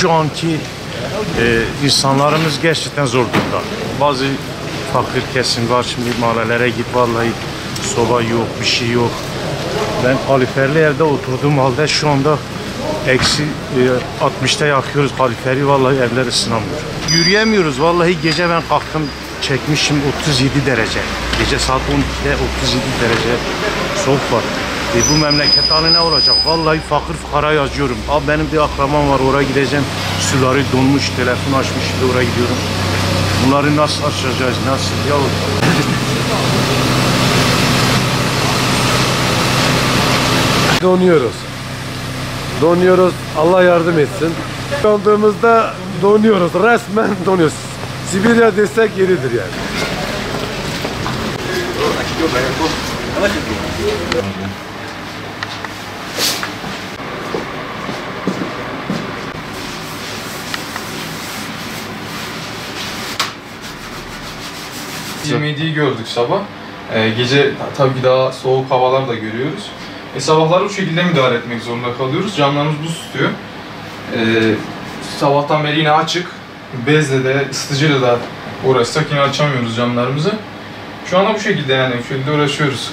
şu anki insanlarımız gerçekten zor durumda. Bazı fakir kesim var, şimdi mahallelere git, vallahi soba yok, bir şey yok. Ben kaliferli evde oturduğum halde şu anda eksi 60'ta yakıyoruz kaliferi, vallahi evler ısınamıyor. Yürüyemiyoruz, vallahi gece ben kalktım çekmişim 37 derece. Gece saat 12'de 37 derece soğuk var. Bu memleket hali ne olacak? Vallahi fakir fukara yazıyorum. Abi benim bir akrabam var, oraya gideceğim. Suları donmuş, telefon açmış, şimdi oraya gidiyorum. Bunları nasıl açacağız, nasıl ya? Donuyoruz. Allah yardım etsin. Olduğumuzda donuyoruz. Resmen donuyoruz. Sibirya desek yeridir yani. G7'yi gördük sabah. Gece tabii ki daha soğuk havalar da görüyoruz. Sabahları bu şekilde müdahale etmek zorunda kalıyoruz. Camlarımız buz tutuyor. Sabahtan beri yine açık. Bezle de, ısıtıcıyla da uğraşsak yine açamıyoruz camlarımızı. Şu anda bu şekilde, yani bu şekilde uğraşıyoruz.